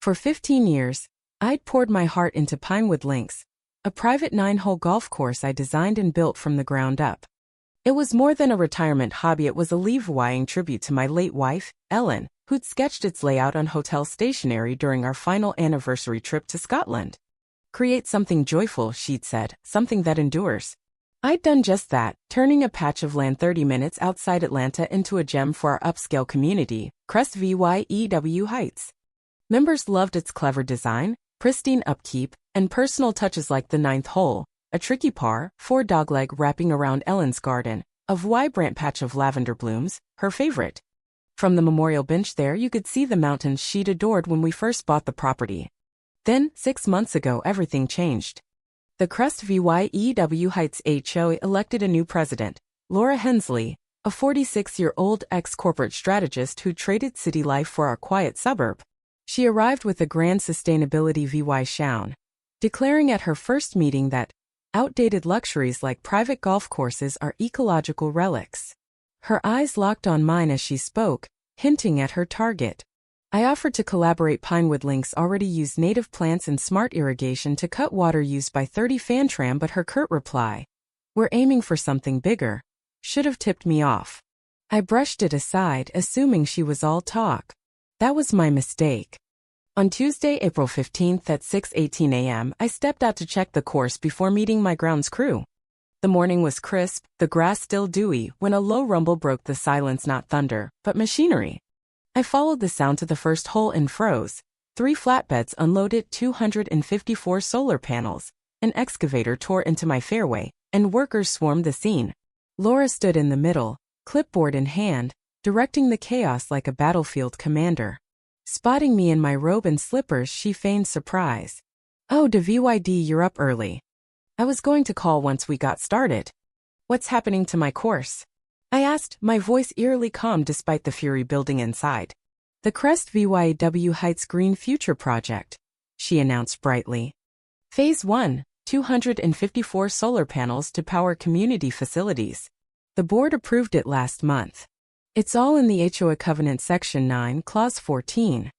For 15 years, I'd poured my heart into Pinewood Links, a private 9-hole golf course I designed and built from the ground up. It was more than a retirement hobby, it was a leave-wying tribute to my late wife, Ellen, who'd sketched its layout on hotel stationery during our final anniversary trip to Scotland. Create something joyful, she'd said, something that endures. I'd done just that, turning a patch of land 30 minutes outside Atlanta into a gem for our upscale community, Crest View Heights. Members loved its clever design, pristine upkeep, and personal touches like the 9th hole, a tricky par, 4 dogleg wrapping around Ellen's garden, a vibrant patch of lavender blooms, her favorite. From the memorial bench there you could see the mountains she'd adored when we first bought the property. Then, 6 months ago, everything changed. The Crest View Heights HOA elected a new president, Laura Hensley, a 46-year-old ex-corporate strategist who traded city life for our quiet suburb. She arrived with a grand sustainability VY shown, declaring at her first meeting that outdated luxuries like private golf courses are ecological relics. Her eyes locked on mine as she spoke, hinting at her target. I offered to collaborate. Pinewood Links already used native plants and smart irrigation to cut water used by 30 Fantram, but her curt reply, "We're aiming for something bigger," should have tipped me off. I brushed it aside, assuming she was all talk. That was my mistake. On Tuesday, April 15th at 6:18 a.m., I stepped out to check the course before meeting my grounds crew. The morning was crisp, the grass still dewy, when a low rumble broke the silence, not thunder, but machinery. I followed the sound to the first hole and froze. 3 flatbeds unloaded 254 solar panels, an excavator tore into my fairway, and workers swarmed the scene. Laura stood in the middle, clipboard in hand, directing the chaos like a battlefield commander. Spotting me in my robe and slippers, she feigned surprise. "Oh, David, you're up early. I was going to call once we got started. What's happening to my course?" I asked, my voice eerily calm despite the fury building inside. "The Crest View Heights Green Future Project," she announced brightly. Phase 1, 254 solar panels to power community facilities. The board approved it last month. It's all in the HOA Covenant Section 9, Clause 14.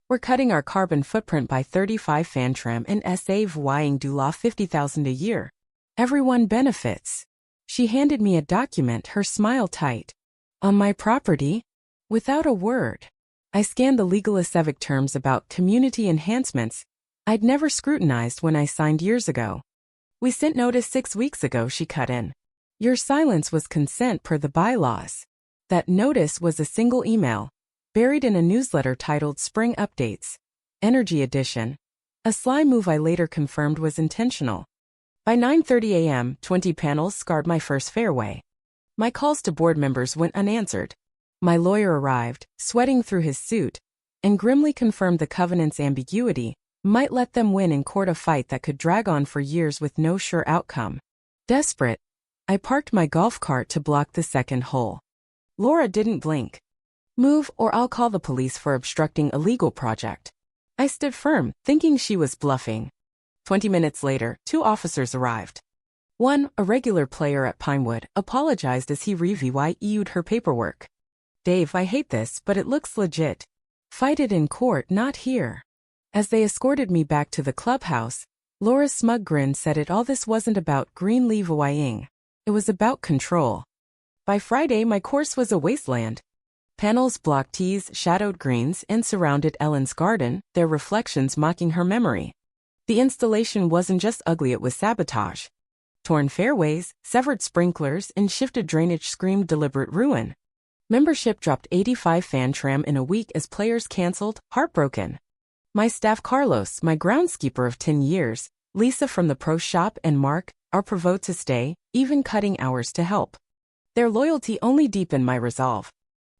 We're cutting our carbon footprint by 35 Fantram and saving $50,000 a year. Everyone benefits. She handed me a document, her smile tight. On my property? Without a word. I scanned the legal civic terms about community enhancements I'd never scrutinized when I signed years ago. "We sent notice 6 weeks ago," she cut in. "Your silence was consent per the bylaws." That notice was a single email, buried in a newsletter titled Spring Updates, Energy Edition. A sly move I later confirmed was intentional. By 9:30 a.m., 20 panels scarred my first fairway. My calls to board members went unanswered. My lawyer arrived, sweating through his suit, and grimly confirmed the covenant's ambiguity might let them win in court, a fight that could drag on for years with no sure outcome. Desperate, I parked my golf cart to block the second hole. Laura didn't blink. "Move or I'll call the police for obstructing a legal project." I stood firm, thinking she was bluffing. 20 minutes later, 2 officers arrived. One, a regular player at Pinewood, apologized as he reviewed her paperwork. "Dave, I hate this, but it looks legit. Fight it in court, not here." As they escorted me back to the clubhouse, Laura's smug grin said all this wasn't about green leave-wying. It was about control. By Friday, my course was a wasteland. Panels blocked tees, shadowed greens, and surrounded Ellen's garden, their reflections mocking her memory. The installation wasn't just ugly, it was sabotage. Torn fairways, severed sprinklers, and shifted drainage screamed deliberate ruin. Membership dropped 85 Fantram in a week as players canceled, heartbroken. My staff, Carlos, my groundskeeper of 10 years, Lisa from the pro shop, and Mark, our provoked to stay, even cutting hours to help. Their loyalty only deepened my resolve.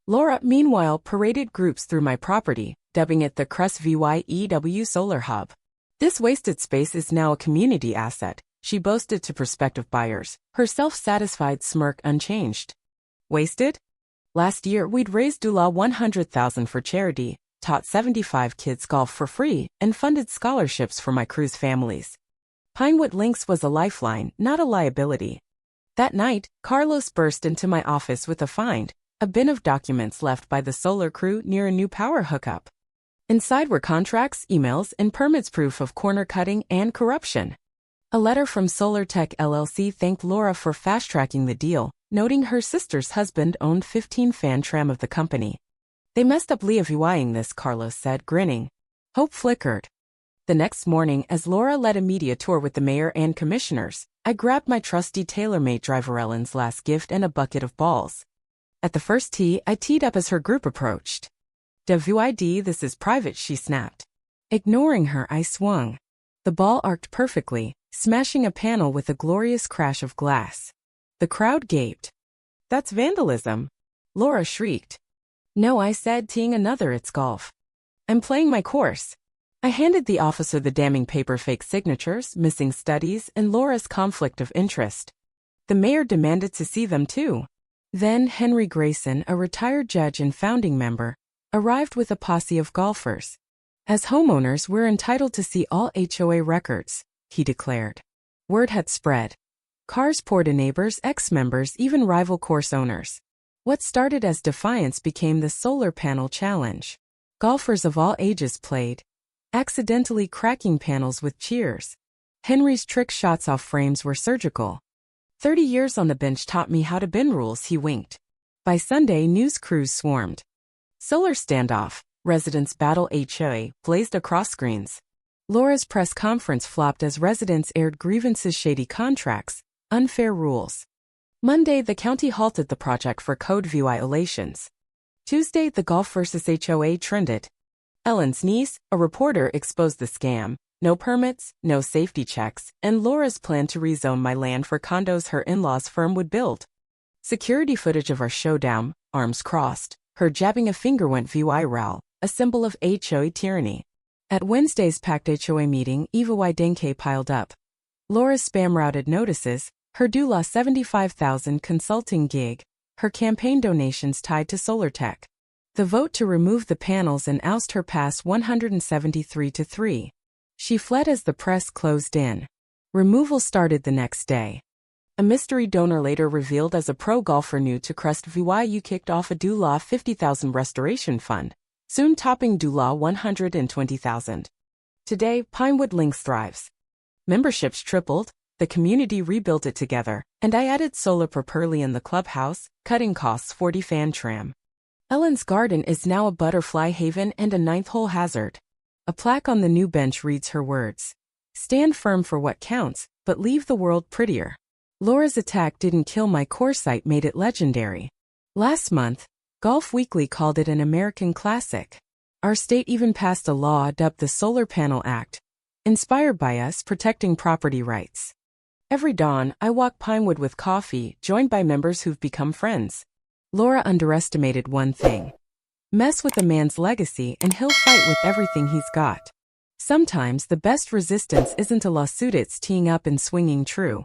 Laura, meanwhile, paraded groups through my property, dubbing it the Crest View Solar Hub. "This wasted space is now a community asset," she boasted to prospective buyers, her self-satisfied smirk unchanged. Wasted? Last year, we'd raised $100,000 for charity, taught 75 kids golf for free, and funded scholarships for my crew's families. Pinewood Links was a lifeline, not a liability. That night, Carlos burst into my office with a find, a bin of documents left by the solar crew near a new power hookup. Inside were contracts, emails, and permits, proof of corner cutting and corruption. A letter from Solar Tech LLC thanked Laura for fast-tracking the deal, noting her sister's husband owned 15 fan tram of the company. They messed up leaving this, Carlos said, grinning. Hope flickered. The next morning, as Laura led a media tour with the mayor and commissioners, I grabbed my trusty tailor-made driver Ellen's last gift and a bucket of balls. At the first tee, I teed up as her group approached. "WID, this is private," she snapped. Ignoring her, I swung. The ball arced perfectly, smashing a panel with a glorious crash of glass. The crowd gaped. "That's vandalism," Laura shrieked. "No," I said, teeing another, "it's golf. I'm playing my course." I handed the officer the damning paper, fake signatures, missing studies, and Laura's conflict of interest. The mayor demanded to see them too. Then Henry Grayson, a retired judge and founding member, arrived with a posse of golfers. "As homeowners, we're entitled to see all HOA records," he declared. Word had spread. Cars poured in, neighbors, ex-members, even rival course owners. What started as defiance became the solar panel challenge. Golfers of all ages played, accidentally cracking panels with cheers. Henry's trick shots off frames were surgical. 30 years on the bench taught me how to bend rules, he winked. By Sunday, news crews swarmed. Solar standoff, residents battle HOA, blazed across screens. Laura's press conference flopped as residents aired grievances, shady contracts, unfair rules. Monday, the county halted the project for code violations. Tuesday, the golf versus HOA trended. Ellen's niece, a reporter, exposed the scam. No permits, no safety checks, and Laura's plan to rezone my land for condos her in-laws' firm would build. Security footage of our showdown, arms crossed, her jabbing a finger went viral, a symbol of HOA tyranny. At Wednesday's packed HOA meeting, Eva Wydenke piled up. Laura's spam-routed notices, her doula $75,000 consulting gig, her campaign donations tied to Solar Tech. The vote to remove the panels and oust her passed 173-3. She fled as the press closed in. Removal started the next day. A mystery donor later revealed as a pro golfer new to Crest VYU kicked off a doula $50,000 restoration fund, soon topping doula $120,000. Today, Pinewood Links thrives. Memberships tripled, the community rebuilt it together, and I added solar properly in the clubhouse, cutting costs 40 fan tram. Ellen's garden is now a butterfly haven and a ninth-hole hazard. A plaque on the new bench reads her words. "Stand firm for what counts, but leave the world prettier." Laura's attack didn't kill my core site, made it legendary. Last month, Golf Weekly called it an American classic. Our state even passed a law dubbed the Solar Panel Act, inspired by us protecting property rights. Every dawn, I walk Pinewood with coffee, joined by members who've become friends. Laura underestimated one thing. Mess with a man's legacy and he'll fight with everything he's got. Sometimes the best resistance isn't a lawsuit, it's teeing up and swinging true.